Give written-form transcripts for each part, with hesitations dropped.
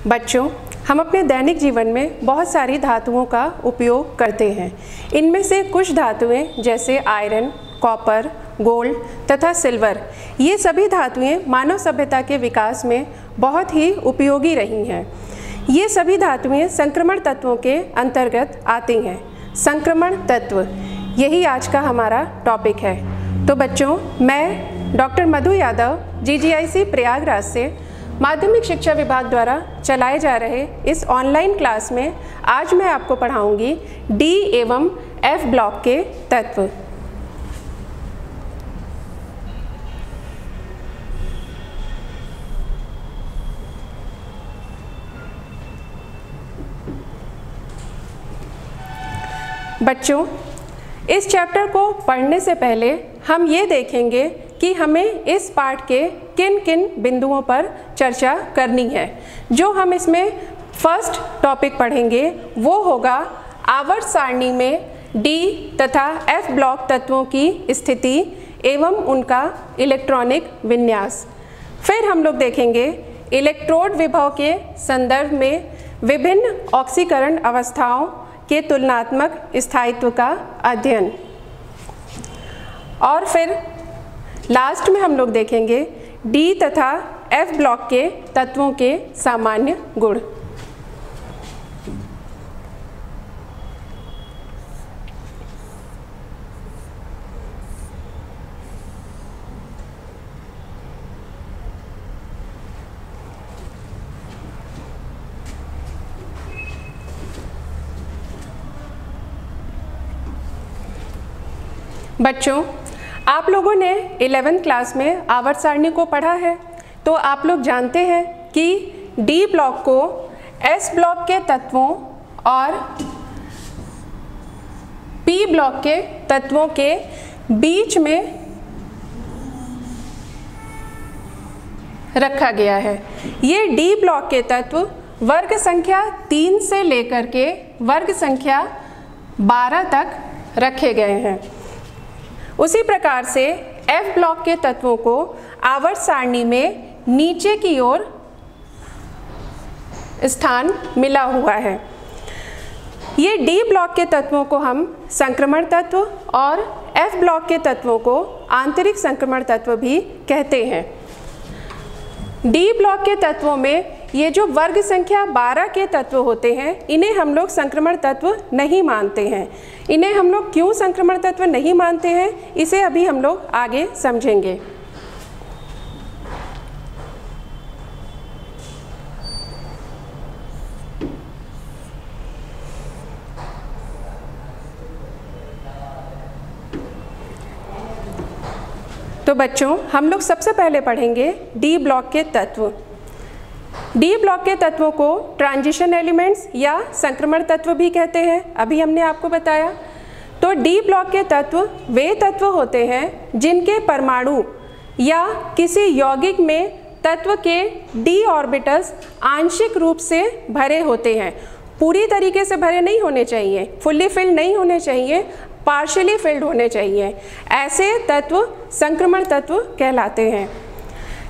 बच्चों, हम अपने दैनिक जीवन में बहुत सारी धातुओं का उपयोग करते हैं। इनमें से कुछ धातुएं जैसे आयरन, कॉपर, गोल्ड तथा सिल्वर, ये सभी धातुएं मानव सभ्यता के विकास में बहुत ही उपयोगी रही हैं। ये सभी धातुएं संक्रमण तत्वों के अंतर्गत आती हैं। संक्रमण तत्व, यही आज का हमारा टॉपिक है। तो बच्चों, मैं डॉक्टर मधु यादव GGIC प्रयागराज से माध्यमिक शिक्षा विभाग द्वारा चलाए जा रहे इस ऑनलाइन क्लास में आज मैं आपको पढ़ाऊंगी D एवं F ब्लॉक के तत्व। बच्चों, इस चैप्टर को पढ़ने से पहले हम ये देखेंगे कि हमें इस पाठ के किन किन बिंदुओं पर चर्चा करनी है। जो हम इसमें फर्स्ट टॉपिक पढ़ेंगे वो होगा आवर्त सारणी में D तथा F ब्लॉक तत्वों की स्थिति एवं उनका इलेक्ट्रॉनिक विन्यास। फिर हम लोग देखेंगे इलेक्ट्रोड विभव के संदर्भ में विभिन्न ऑक्सीकरण अवस्थाओं के तुलनात्मक स्थायित्व का अध्ययन। और फिर लास्ट में हम लोग देखेंगे D तथा F ब्लॉक के तत्वों के सामान्य गुण। बच्चों, आप लोगों ने 11th क्लास में आवर्त सारणी को पढ़ा है, तो आप लोग जानते हैं कि D ब्लॉक को S ब्लॉक के तत्वों और P ब्लॉक के तत्वों के बीच में रखा गया है। ये D ब्लॉक के तत्व वर्ग संख्या 3 से लेकर के वर्ग संख्या 12 तक रखे गए हैं। उसी प्रकार से F ब्लॉक के तत्वों को आवर्त सारणी में नीचे की ओर स्थान मिला हुआ है। ये D ब्लॉक के तत्वों को हम संक्रमण तत्व और F ब्लॉक के तत्वों को आंतरिक संक्रमण तत्व भी कहते हैं। D ब्लॉक के तत्वों में ये जो वर्ग संख्या 12 के तत्व होते हैं, इन्हें हम लोग संक्रमण तत्व नहीं मानते हैं। इन्हें हम लोग क्यों संक्रमण तत्व नहीं मानते हैं, इसे अभी हम लोग आगे समझेंगे। तो बच्चों, हम लोग सबसे पहले पढ़ेंगे D ब्लॉक के तत्व। D ब्लॉक के तत्वों को ट्रांजिशन एलिमेंट्स या संक्रमण तत्व भी कहते हैं, अभी हमने आपको बताया। तो D ब्लॉक के तत्व वे तत्व होते हैं जिनके परमाणु या किसी यौगिक में तत्व के D ऑर्बिटल्स आंशिक रूप से भरे होते हैं। पूरी तरीके से भरे नहीं होने चाहिए, फुल्ली फिल्ड नहीं होने चाहिए, पार्शियली फिल्ड होने चाहिए। ऐसे तत्व संक्रमण तत्व कहलाते हैं।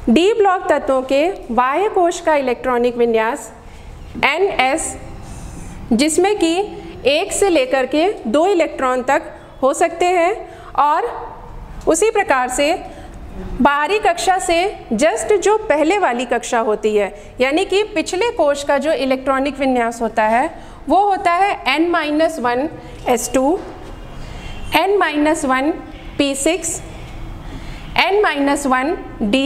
D ब्लॉक तत्वों के बाह्य कोश का इलेक्ट्रॉनिक विन्यास NS, जिसमें कि 1 से लेकर के 2 इलेक्ट्रॉन तक हो सकते हैं, और उसी प्रकार से बाहरी कक्षा से जस्ट जो पहले वाली कक्षा होती है, यानी कि पिछले कोश का जो इलेक्ट्रॉनिक विन्यास होता है वो होता है N-1 S2, N-1 P6, N-1 D,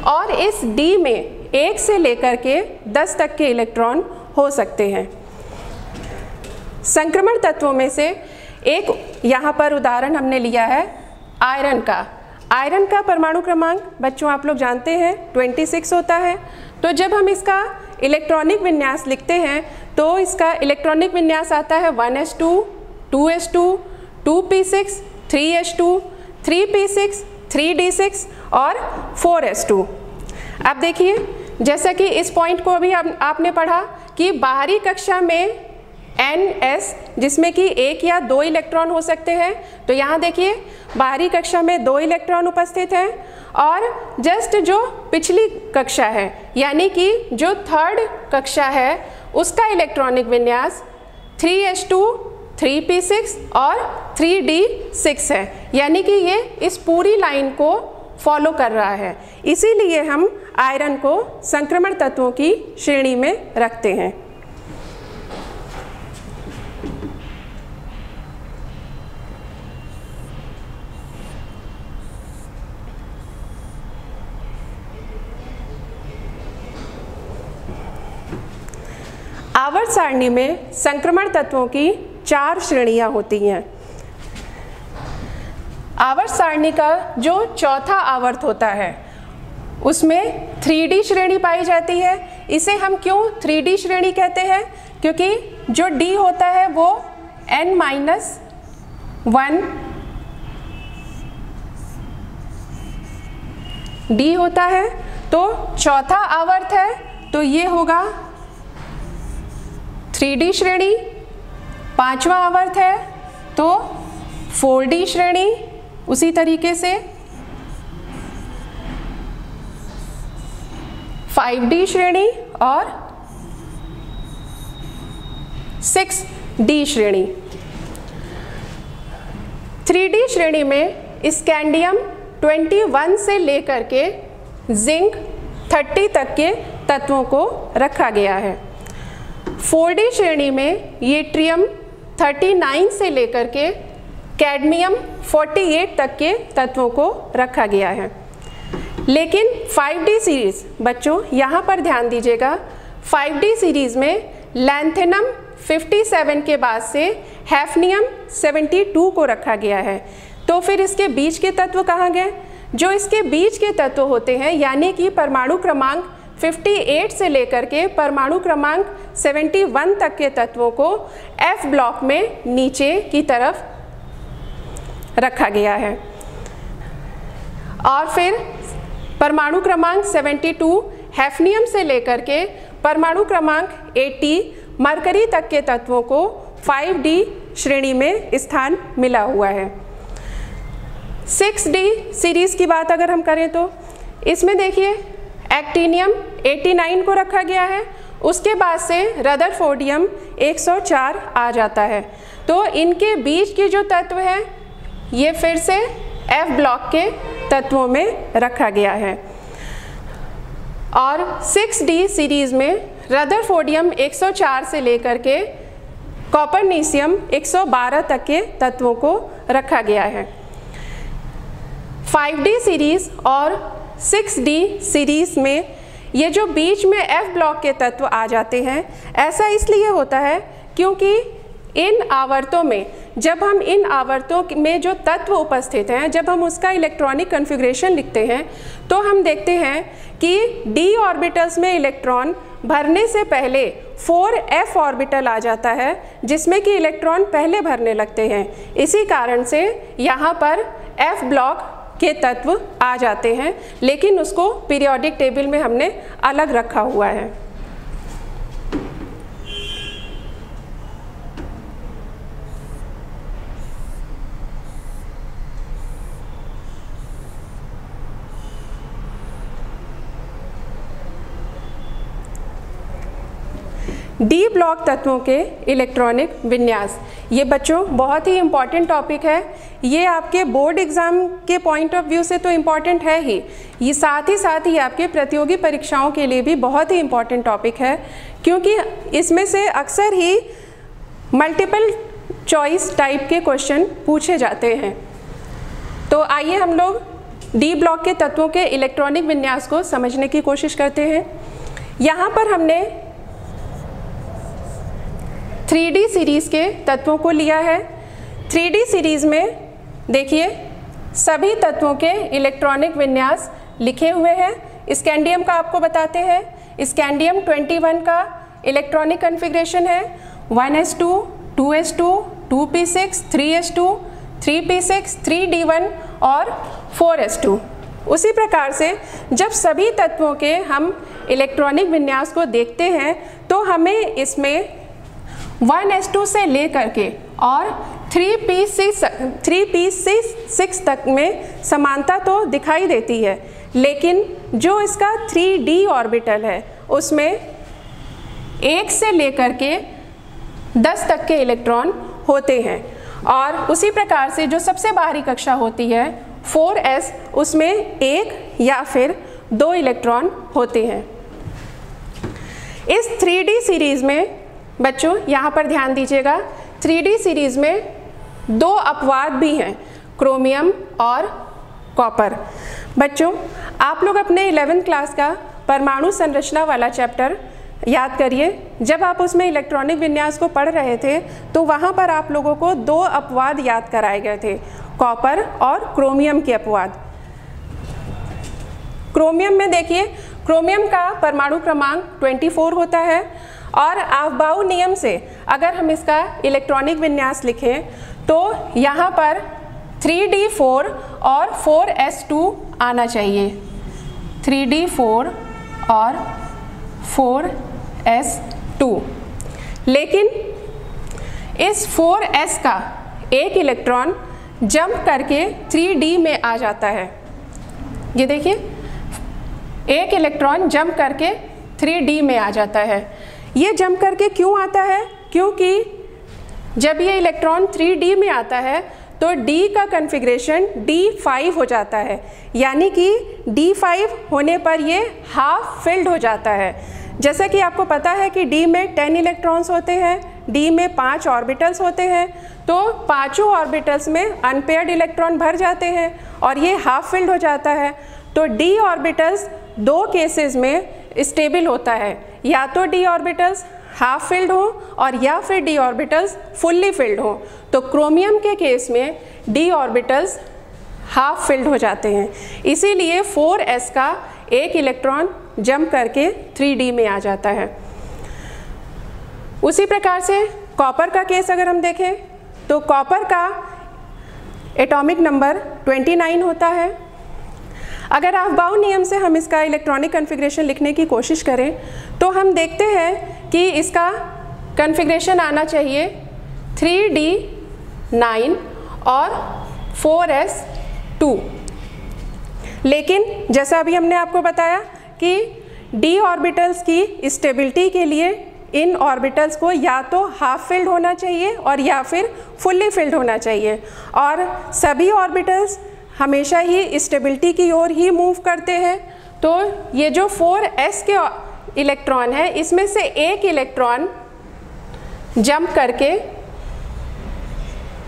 और इस D में 1 से लेकर के 10 तक के इलेक्ट्रॉन हो सकते हैं। संक्रमण तत्वों में से एक यहाँ पर उदाहरण हमने लिया है आयरन का। आयरन का परमाणु क्रमांक बच्चों आप लोग जानते हैं 26 होता है। तो जब हम इसका इलेक्ट्रॉनिक विन्यास लिखते हैं तो इसका इलेक्ट्रॉनिक विन्यास आता है 1s2, 2s2, 2p6, 3s2, 3p6, 3d6 और 4s2। अब देखिए, जैसा कि इस पॉइंट को अभी आपने पढ़ा कि बाहरी कक्षा में NS, जिसमें कि 1 या 2 इलेक्ट्रॉन हो सकते हैं। तो यहाँ देखिए बाहरी कक्षा में 2 इलेक्ट्रॉन उपस्थित हैं और जस्ट जो पिछली कक्षा है यानी कि जो थर्ड कक्षा है उसका इलेक्ट्रॉनिक विन्यास 3s2 3p6 और 3d6 है, यानी कि ये इस पूरी लाइन को फॉलो कर रहा है। इसीलिए हम आयरन को संक्रमण तत्वों की श्रेणी में रखते हैं। आवर्त सारणी में संक्रमण तत्वों की 4 श्रेणियां होती हैं। आवर्त सारणी का जो चौथा आवर्त होता है उसमें 3D श्रेणी पाई जाती है। इसे हम क्यों 3D श्रेणी कहते हैं? क्योंकि जो D होता है वो n-1 D होता है, तो चौथा आवर्त है तो ये होगा 3D श्रेणी। 5वां आवर्त है तो 4D श्रेणी, उसी तरीके से 5D श्रेणी और 6D श्रेणी। 3D श्रेणी में स्कैंडियम 21 से लेकर के जिंक 30 तक के तत्वों को रखा गया है। 4D श्रेणी में येट्रियम 39 से लेकर के कैडमियम 48 तक के तत्वों को रखा गया है। लेकिन 5D सीरीज, बच्चों यहाँ पर ध्यान दीजिएगा, 5D सीरीज में लैंथेनम 57 के बाद से हैफनियम 72 को रखा गया है। तो फिर इसके बीच के तत्व कहाँ गए? जो इसके बीच के तत्व होते हैं यानी कि परमाणु क्रमांक 58 से लेकर के परमाणु क्रमांक 71 तक के तत्वों को F ब्लॉक में नीचे की तरफ रखा गया है। और फिर परमाणु क्रमांक 72 हैफनियम से लेकर के परमाणु क्रमांक 80 मरकरी तक के तत्वों को 5D श्रेणी में स्थान मिला हुआ है। 6D सीरीज की बात अगर हम करें तो इसमें देखिए एक्टिनियम 89 को रखा गया है, उसके बाद से रदरफोर्डियम 104 आ जाता है। तो इनके बीच के जो तत्व है ये फिर से F ब्लॉक के तत्वों में रखा गया है। और 6D सीरीज में रदरफोर्डियम 104 से लेकर के कॉपरनीशियम 112 तक के तत्वों को रखा गया है। 5D सीरीज और 6D सीरीज में ये जो बीच में F ब्लॉक के तत्व आ जाते हैं, ऐसा इसलिए होता है क्योंकि इन आवर्तों में, जब हम इन आवर्तों में जो तत्व उपस्थित हैं, जब हम उसका इलेक्ट्रॉनिक कॉन्फ़िगरेशन लिखते हैं तो हम देखते हैं कि d ऑर्बिटल्स में इलेक्ट्रॉन भरने से पहले 4f ऑर्बिटल आ जाता है जिसमें कि इलेक्ट्रॉन पहले भरने लगते हैं। इसी कारण से यहाँ पर F ब्लॉक के तत्व आ जाते हैं, लेकिन उसको पीरियोडिक टेबल में हमने अलग रखा हुआ है। डी ब्लॉक तत्वों के इलेक्ट्रॉनिक विन्यास, ये बच्चों बहुत ही इम्पॉर्टेंट टॉपिक है। ये आपके बोर्ड एग्ज़ाम के पॉइंट ऑफ व्यू से तो इम्पॉर्टेंट है ही, ये साथ ही आपके प्रतियोगी परीक्षाओं के लिए भी बहुत ही इम्पॉर्टेंट टॉपिक है, क्योंकि इसमें से अक्सर ही मल्टीपल चॉइस टाइप के क्वेश्चन पूछे जाते हैं। तो आइए हम लोग डी ब्लॉक के तत्वों के इलेक्ट्रॉनिक विन्यास को समझने की कोशिश करते हैं। यहाँ पर हमने 3D सीरीज़ के तत्वों को लिया है। 3D सीरीज़ में देखिए सभी तत्वों के इलेक्ट्रॉनिक विन्यास लिखे हुए हैं। स्कैंडियम का आपको बताते हैं। स्कैंडियम 21 का इलेक्ट्रॉनिक कॉन्फ़िगरेशन है 1s2 2s2 2p6 3s2 3p6 3d1 और 4s2। उसी प्रकार से जब सभी तत्वों के हम इलेक्ट्रॉनिक विन्यास को देखते हैं तो हमें इसमें 1s2 से लेकर के और 3p6 तक में समानता तो दिखाई देती है, लेकिन जो इसका 3d ऑर्बिटल है उसमें 1 से लेकर के 10 तक के इलेक्ट्रॉन होते हैं। और उसी प्रकार से जो सबसे बाहरी कक्षा होती है 4s, उसमें 1 या फिर 2 इलेक्ट्रॉन होते हैं। इस 3d सीरीज़ में बच्चों यहाँ पर ध्यान दीजिएगा, 3d सीरीज़ में 2 अपवाद भी हैं, क्रोमियम और कॉपर। बच्चों आप लोग अपने 11th क्लास का परमाणु संरचना वाला चैप्टर याद करिए। जब आप उसमें इलेक्ट्रॉनिक विन्यास को पढ़ रहे थे तो वहाँ पर आप लोगों को 2 अपवाद याद कराए गए थे, कॉपर और क्रोमियम के अपवाद। क्रोमियम में देखिए, क्रोमियम का परमाणु क्रमांक 24 होता है और अफबाउ नियम से अगर हम इसका इलेक्ट्रॉनिक विन्यास लिखें तो यहाँ पर 3d4 और 4s2 आना चाहिए, 3d4 और 4s2। लेकिन इस 4s का एक इलेक्ट्रॉन जंप करके 3d में आ जाता है। ये देखिए, एक इलेक्ट्रॉन जंप करके 3d में आ जाता है। ये जंप करके क्यों आता है? क्योंकि जब ये इलेक्ट्रॉन 3d में आता है तो d का कन्फिग्रेशन d5 हो जाता है, यानी कि d5 होने पर ये हाफ फिल्ड हो जाता है। जैसा कि आपको पता है कि d में 10 इलेक्ट्रॉन्स होते हैं, d में 5 ऑर्बिटल्स होते हैं, तो पांचों ऑर्बिटल्स में अनपेयर्ड इलेक्ट्रॉन भर जाते हैं और ये हाफ फिल्ड हो जाता है। तो d ऑर्बिटल्स 2 केसेस में स्टेबल होता है, या तो d ऑर्बिटल्स हाफ फिल्ड हो और या फिर d ऑर्बिटल्स फुल्ली फिल्ड हो। तो क्रोमियम के केस में d ऑर्बिटल्स हाफ फिल्ड हो जाते हैं, इसीलिए 4s का एक इलेक्ट्रॉन जंप करके 3d में आ जाता है। उसी प्रकार से कॉपर का केस अगर हम देखें तो कॉपर का एटॉमिक नंबर 29 होता है। अगर अफबाउ नियम से हम इसका इलेक्ट्रॉनिक कन्फिग्रेशन लिखने की कोशिश करें तो हम देखते हैं कि इसका कन्फिग्रेशन आना चाहिए 3d9 और 4s2। लेकिन जैसा अभी हमने आपको बताया कि d ऑर्बिटल्स की स्टेबिलिटी के लिए इन ऑर्बिटल्स को या तो हाफ फिल्ड होना चाहिए और या फिर फुल्ली फिल्ड होना चाहिए, और सभी ऑर्बिटल्स हमेशा ही स्टेबिलिटी की ओर ही मूव करते हैं। तो ये जो 4s के इलेक्ट्रॉन है इसमें से एक इलेक्ट्रॉन जंप करके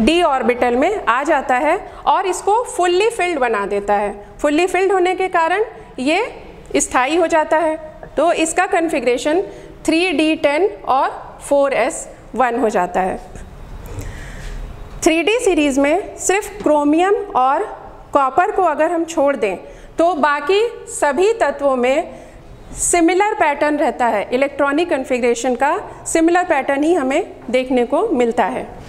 d ऑर्बिटल में आ जाता है और इसको फुल्ली फिल्ड बना देता है। फुल्ली फिल्ड होने के कारण ये स्थायी हो जाता है, तो इसका कन्फिग्रेशन 3d10 और 4s1 हो जाता है। 3d सीरीज़ में सिर्फ क्रोमियम और कॉपर को अगर हम छोड़ दें तो बाकी सभी तत्वों में सिमिलर पैटर्न रहता है, इलेक्ट्रॉनिक कन्फिग्रेशन का सिमिलर पैटर्न ही हमें देखने को मिलता है।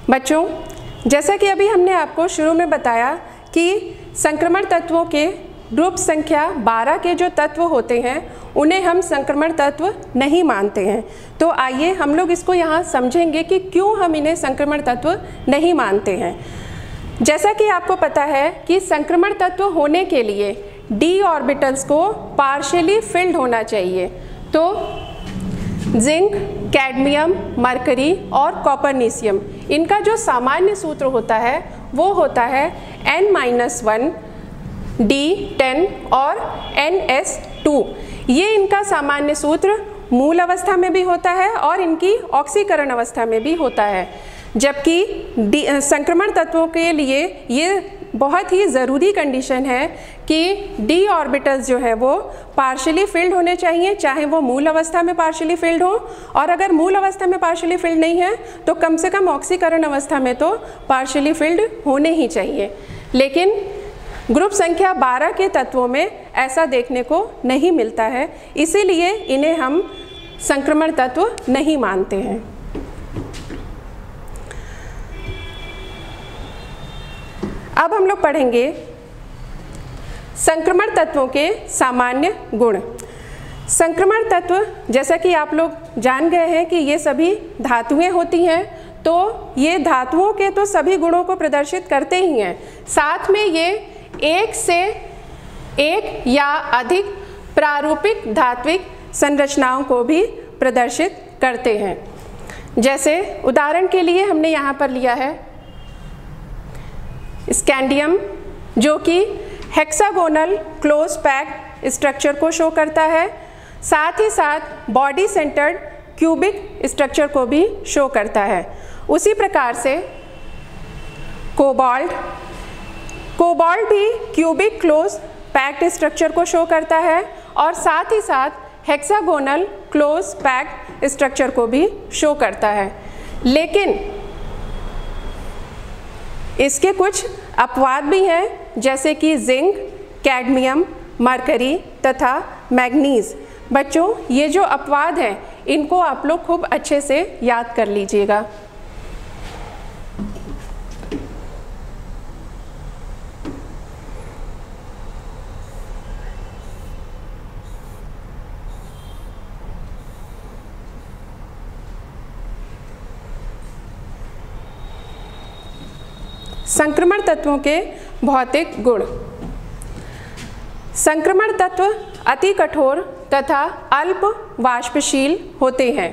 बच्चों जैसा कि अभी हमने आपको शुरू में बताया कि संक्रमण तत्वों के ग्रुप संख्या 12 के जो तत्व होते हैं उन्हें हम संक्रमण तत्व नहीं मानते हैं। तो आइए हम लोग इसको यहाँ समझेंगे कि क्यों हम इन्हें संक्रमण तत्व नहीं मानते हैं। जैसा कि आपको पता है कि संक्रमण तत्व होने के लिए d ऑर्बिटल्स को पार्शियली फिल्ड होना चाहिए। तो जिंक, कैडमियम, मरकरी और कॉपरनीशियम, इनका जो सामान्य सूत्र होता है वो होता है n-1 D10 और NS2। ये इनका सामान्य सूत्र मूल अवस्था में भी होता है और इनकी ऑक्सीकरण अवस्था में भी होता है। जबकि संक्रमण तत्वों के लिए ये बहुत ही ज़रूरी कंडीशन है कि d ऑर्बिटल्स जो है वो पार्शियली फिल्ड होने चाहिए, चाहे वो मूल अवस्था में पार्शियली फिल्ड हो, और अगर मूल अवस्था में पार्शियली फिल्ड नहीं है तो कम से कम ऑक्सीकरण अवस्था में तो पार्शियली फिल्ड होने ही चाहिए। लेकिन ग्रुप संख्या 12 के तत्वों में ऐसा देखने को नहीं मिलता है, इसीलिए इन्हें हम संक्रमण तत्व नहीं मानते हैं। अब हम लोग पढ़ेंगे संक्रमण तत्वों के सामान्य गुण। संक्रमण तत्व, जैसा कि आप लोग जान गए हैं कि ये सभी धातुएं होती हैं, तो ये धातुओं के तो सभी गुणों को प्रदर्शित करते ही हैं, साथ में ये एक से एक या अधिक प्रारूपिक धात्विक संरचनाओं को भी प्रदर्शित करते हैं। जैसे उदाहरण के लिए हमने यहाँ पर लिया है स्कैंडियम, जो कि हेक्सागोनल क्लोज पैक स्ट्रक्चर को शो करता है, साथ ही साथ बॉडी सेंटर्ड क्यूबिक स्ट्रक्चर को भी शो करता है। उसी प्रकार से कोबाल्ट भी क्यूबिक क्लोज पैक्ड स्ट्रक्चर को शो करता है और साथ ही साथ हेक्सागोनल क्लोज पैक्ड स्ट्रक्चर को भी शो करता है। लेकिन इसके कुछ अपवाद भी हैं, जैसे कि जिंक, कैडमियम, मरकरी तथा मैग्नीज। बच्चों, ये जो अपवाद हैं इनको आप लोग खूब अच्छे से याद कर लीजिएगा। संक्रमण तत्वों के भौतिक गुण। संक्रमण तत्व अति कठोर तथा अल्प वाष्पशील होते हैं।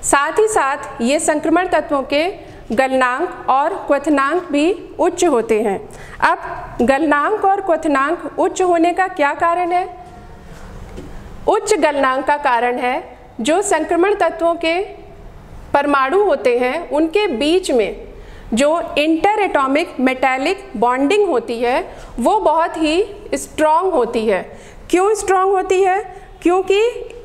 साथ ही साथ ये संक्रमण तत्वों के गलनांक और क्वथनांक भी उच्च होते हैं। अब गलनांक और क्वथनांक उच्च होने का क्या कारण है? उच्च गलनांक का कारण है जो संक्रमण तत्वों के परमाणु होते हैं उनके बीच में जो इंटर एटॉमिक मेटालिक बॉन्डिंग होती है वो बहुत ही स्ट्रॉन्ग होती है। क्यों स्ट्रॉन्ग होती है? क्योंकि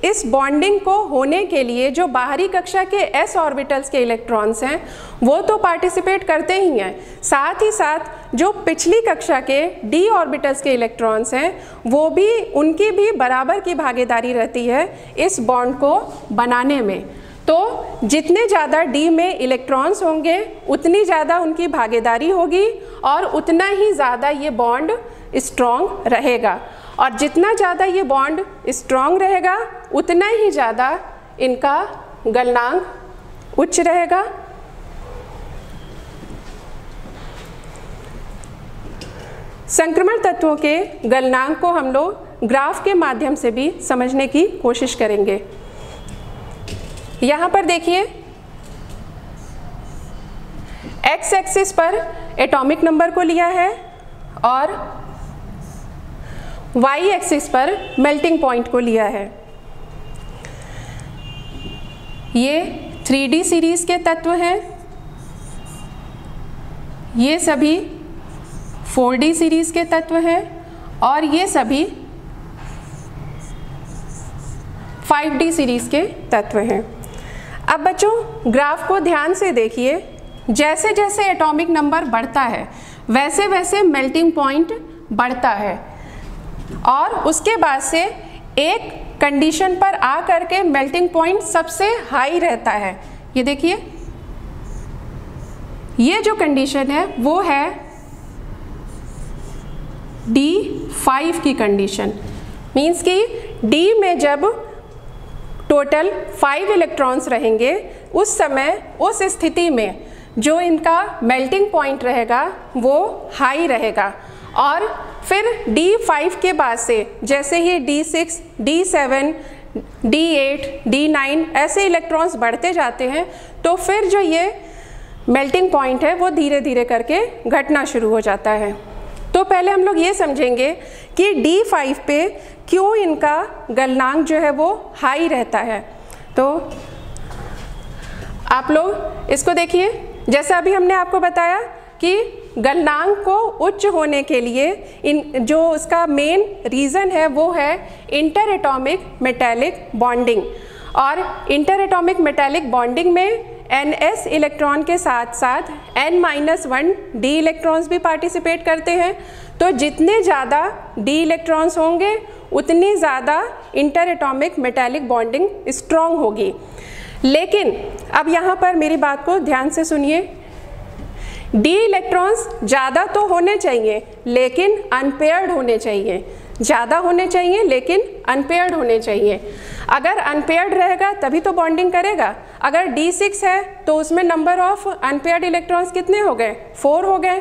इस बॉन्डिंग को होने के लिए जो बाहरी कक्षा के s ऑर्बिटल्स के इलेक्ट्रॉन्स हैं वो तो पार्टिसिपेट करते ही हैं, साथ ही साथ जो पिछली कक्षा के d ऑर्बिटल्स के इलेक्ट्रॉन्स हैं वो भी, उनकी भी बराबर की भागीदारी रहती है इस बॉन्ड को बनाने में। तो जितने ज़्यादा d में इलेक्ट्रॉन्स होंगे उतनी ज़्यादा उनकी भागीदारी होगी और उतना ही ज़्यादा ये बॉन्ड स्ट्रॉन्ग रहेगा, और जितना ज़्यादा ये बॉन्ड स्ट्रॉन्ग रहेगा उतना ही ज़्यादा इनका गलनांक उच्च रहेगा। संक्रमण तत्वों के गलनांक को हम लोग ग्राफ के माध्यम से भी समझने की कोशिश करेंगे। यहाँ पर देखिए, एक्स एक्सिस पर एटॉमिक नंबर को लिया है और वाई एक्सिस पर मेल्टिंग पॉइंट को लिया है। ये 3D सीरीज के तत्व हैं, ये सभी 4D सीरीज के तत्व हैं और ये सभी 5D सीरीज के तत्व हैं। अब बच्चों, ग्राफ को ध्यान से देखिए, जैसे जैसे एटॉमिक नंबर बढ़ता है वैसे वैसे मेल्टिंग पॉइंट बढ़ता है और उसके बाद से एक कंडीशन पर आ करके मेल्टिंग पॉइंट सबसे हाई रहता है। ये देखिए, ये जो कंडीशन है वो है D5 की कंडीशन। मीन्स कि D में जब टोटल 5 इलेक्ट्रॉन्स रहेंगे उस समय, उस स्थिति में जो इनका मेल्टिंग पॉइंट रहेगा वो हाई रहेगा, और फिर D5 के बाद से जैसे ही D6, D7, D8, D9 ऐसे इलेक्ट्रॉन्स बढ़ते जाते हैं तो फिर जो ये मेल्टिंग पॉइंट है वो धीरे धीरे करके घटना शुरू हो जाता है। तो पहले हम लोग ये समझेंगे कि D5 पे क्यों इनका गलनांक जो है वो हाई रहता है। तो आप लोग इसको देखिए, जैसा अभी हमने आपको बताया कि गलनांक को उच्च होने के लिए जो उसका मेन रीज़न है वो है इंटर एटॉमिक मेटालिक बॉन्डिंग, और इंटर एटॉमिक मेटालिक बॉन्डिंग में Ns इलेक्ट्रॉन के साथ साथ N-1 d इलेक्ट्रॉन्स भी पार्टिसिपेट करते हैं। तो जितने ज़्यादा d इलेक्ट्रॉन्स होंगे उतनी ज़्यादा inter atomic metallic bonding strong होगी। लेकिन अब यहाँ पर मेरी बात को ध्यान से सुनिए, d इलेक्ट्रॉन्स ज़्यादा तो होने चाहिए लेकिन अनपेयर्ड होने चाहिए, ज़्यादा होने चाहिए लेकिन अनपेयर्ड होने चाहिए। अगर अनपेयर्ड रहेगा तभी तो बॉन्डिंग करेगा। अगर D6 है तो उसमें नंबर ऑफ अनपेयर्ड इलेक्ट्रॉन्स कितने हो गए? 4 हो गए।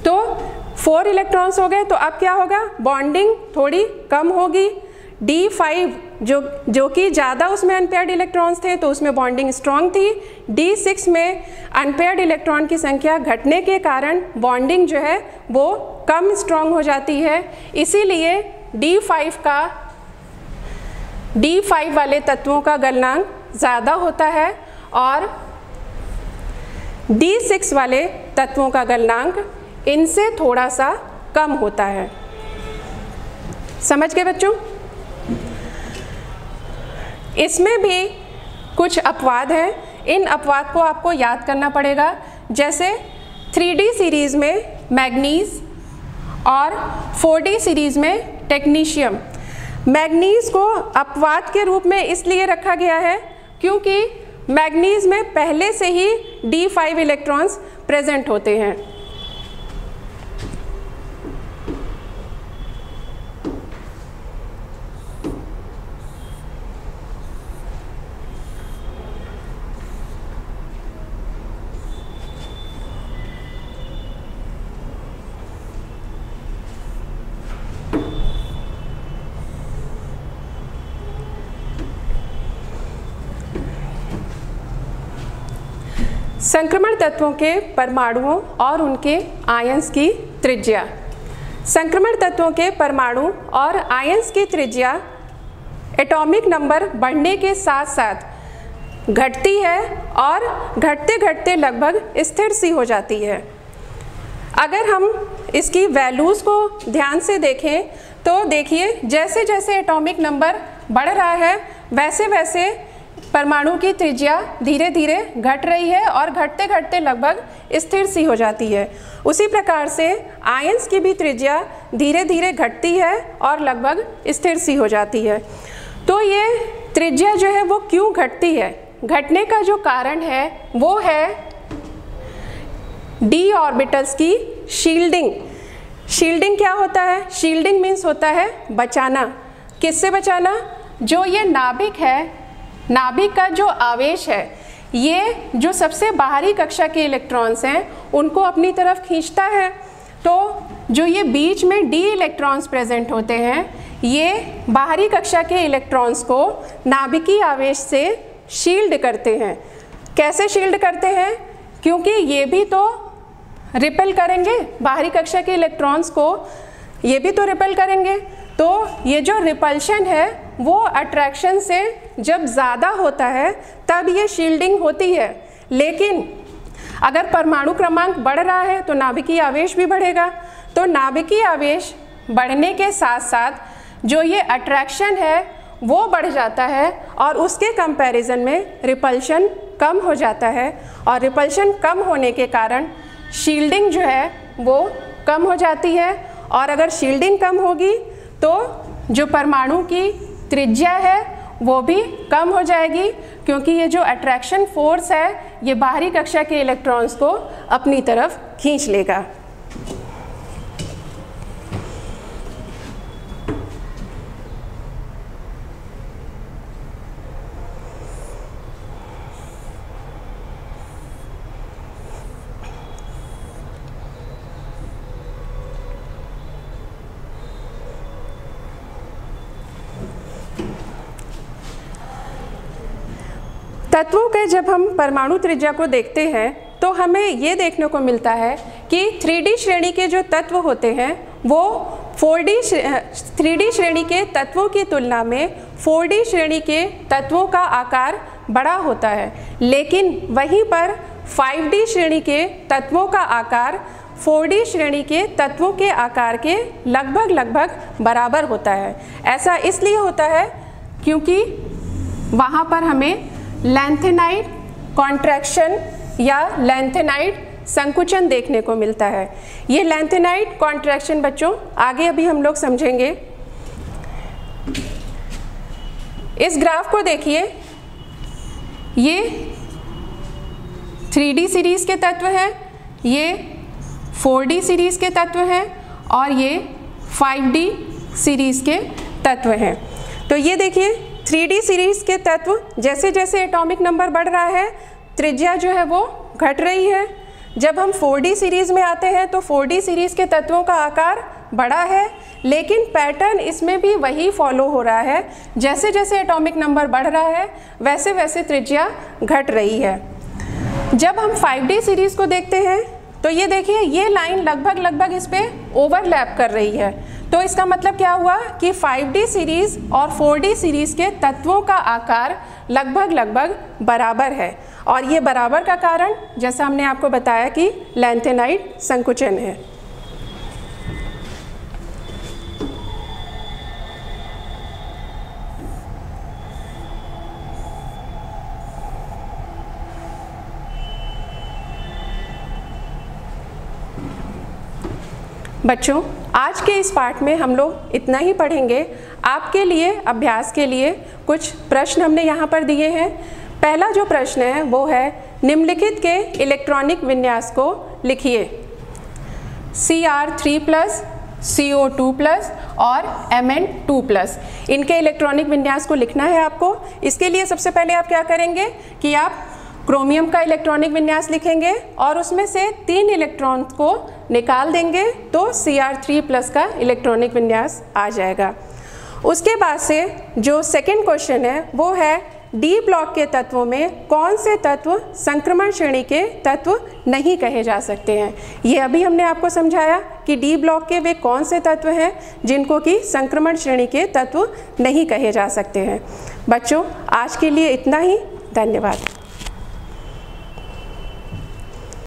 तो 4 इलेक्ट्रॉन्स हो गए तो अब क्या होगा? बॉन्डिंग थोड़ी कम होगी। D5 जो कि ज़्यादा उसमें अनपेयर्ड इलेक्ट्रॉन्स थे तो उसमें बॉन्डिंग स्ट्रॉन्ग थी। D6 में अनपेयर्ड इलेक्ट्रॉन की संख्या घटने के कारण बॉन्डिंग जो है वो कम स्ट्रॉन्ग हो जाती है। इसीलिए D5 वाले तत्वों का गलनांक ज़्यादा होता है और D6 वाले तत्वों का गलनांक इनसे थोड़ा सा कम होता है। समझ गए बच्चों? इसमें भी कुछ अपवाद हैं, इन अपवाद को आपको याद करना पड़ेगा। जैसे 3D सीरीज़ में मैग्नीज और 4D सीरीज़ में टेक्नीशियम। मैग्नीज को अपवाद के रूप में इसलिए रखा गया है क्योंकि मैग्नीज में पहले से ही D5 इलेक्ट्रॉन्स प्रेजेंट होते हैं। संक्रमण तत्वों के परमाणुओं और उनके आयंस की त्रिज्या। संक्रमण तत्वों के परमाणु और आयंस की त्रिज्या एटॉमिक नंबर बढ़ने के साथ साथ घटती है और घटते घटते लगभग स्थिर सी हो जाती है। अगर हम इसकी वैल्यूज़ को ध्यान से देखें तो देखिए जैसे जैसे एटॉमिक नंबर बढ़ रहा है वैसे वैसे परमाणु की त्रिज्या धीरे धीरे घट रही है और घटते घटते लगभग स्थिर सी हो जाती है। उसी प्रकार से आयंस की भी त्रिज्या धीरे धीरे घटती है और लगभग स्थिर सी हो जाती है। तो ये त्रिज्या जो है वो क्यों घटती है? घटने का जो कारण है वो है d ऑर्बिटल्स की शील्डिंग। शील्डिंग क्या होता है? शील्डिंग मीन्स होता है बचाना। किससे बचाना? जो ये नाभिक है, नाभिक का जो आवेश है ये जो सबसे बाहरी कक्षा के इलेक्ट्रॉन्स हैं उनको अपनी तरफ खींचता है। तो जो ये बीच में d इलेक्ट्रॉन्स प्रेजेंट होते हैं ये बाहरी कक्षा के इलेक्ट्रॉन्स को नाभिकीय आवेश से शील्ड करते हैं। कैसे शील्ड करते हैं? क्योंकि ये भी तो रिपेल करेंगे, बाहरी कक्षा के इलेक्ट्रॉन्स को ये भी तो रिपेल करेंगे। तो ये जो रिपल्शन है वो अट्रैक्शन से जब ज़्यादा होता है तब ये शील्डिंग होती है। लेकिन अगर परमाणु क्रमांक बढ़ रहा है तो नाभिकीय आवेश भी बढ़ेगा। तो नाभिकीय आवेश बढ़ने के साथ साथ जो ये अट्रैक्शन है वो बढ़ जाता है और उसके कंपैरिजन में रिपल्शन कम हो जाता है और रिपल्शन कम होने के कारण शील्डिंग जो है वो कम हो जाती है। और अगर शील्डिंग कम होगी तो जो परमाणु की त्रिज्या है वो भी कम हो जाएगी क्योंकि ये जो अट्रैक्शन फोर्स है ये बाहरी कक्षा के इलेक्ट्रॉन्स को अपनी तरफ खींच लेगा। तत्वों के जब हम परमाणु त्रिज्या को देखते हैं तो हमें ये देखने को मिलता है कि 3D श्रेणी के जो तत्व होते हैं वो 3D श्रेणी के तत्वों की तुलना में 4D श्रेणी के तत्वों का आकार बड़ा होता है। लेकिन वहीं पर 5D श्रेणी के तत्वों का आकार 4D श्रेणी के तत्वों के आकार के लगभग बराबर होता है। ऐसा इसलिए होता है क्योंकि वहाँ पर हमें लैंथेनाइड कॉन्ट्रैक्शन या लैंथेनाइड संकुचन देखने को मिलता है। ये लैंथेनाइड कॉन्ट्रैक्शन बच्चों आगे अभी हम लोग समझेंगे। इस ग्राफ को देखिए, ये 3D सीरीज़ के तत्व हैं, ये 4D सीरीज़ के तत्व हैं और ये 5D सीरीज़ के तत्व हैं। तो ये देखिए 3D सीरीज़ के तत्व जैसे जैसे एटॉमिक नंबर बढ़ रहा है, त्रिज्या जो है वो घट रही है। जब हम 4D सीरीज़ में आते हैं तो 4D सीरीज़ के तत्वों का आकार बड़ा है, लेकिन पैटर्न इसमें भी वही फॉलो हो रहा है। जैसे जैसे एटॉमिक नंबर बढ़ रहा है वैसे वैसे त्रिज्या घट रही है। जब हम 5D सीरीज़ को देखते हैं तो ये देखिए, ये लाइन लगभग इस पे ओवरलैप कर रही है। तो इसका मतलब क्या हुआ कि 5D सीरीज़ और 4D सीरीज़ के तत्वों का आकार लगभग बराबर है। और ये बराबर का कारण जैसा हमने आपको बताया कि लैंथेनाइड संकुचन है। बच्चों, आज के इस पाठ में हम लोग इतना ही पढ़ेंगे। आपके लिए अभ्यास के लिए कुछ प्रश्न हमने यहाँ पर दिए हैं। पहला जो प्रश्न है वो है, निम्नलिखित के इलेक्ट्रॉनिक विन्यास को लिखिए। Cr3+, CO2+ और Mn2+, इनके इलेक्ट्रॉनिक विन्यास को लिखना है आपको। इसके लिए सबसे पहले आप क्या करेंगे कि आप क्रोमियम का इलेक्ट्रॉनिक विन्यास लिखेंगे और उसमें से 3 इलेक्ट्रॉन को निकाल देंगे तो Cr3+ का इलेक्ट्रॉनिक विन्यास आ जाएगा। उसके बाद से जो सेकंड क्वेश्चन है वो है, डी ब्लॉक के तत्वों में कौन से तत्व संक्रमण श्रेणी के तत्व नहीं कहे जा सकते हैं। ये अभी हमने आपको समझाया कि डी ब्लॉक के वे कौन से तत्व हैं जिनको कि संक्रमण श्रेणी के तत्व नहीं कहे जा सकते हैं। बच्चों, आज के लिए इतना ही। धन्यवाद।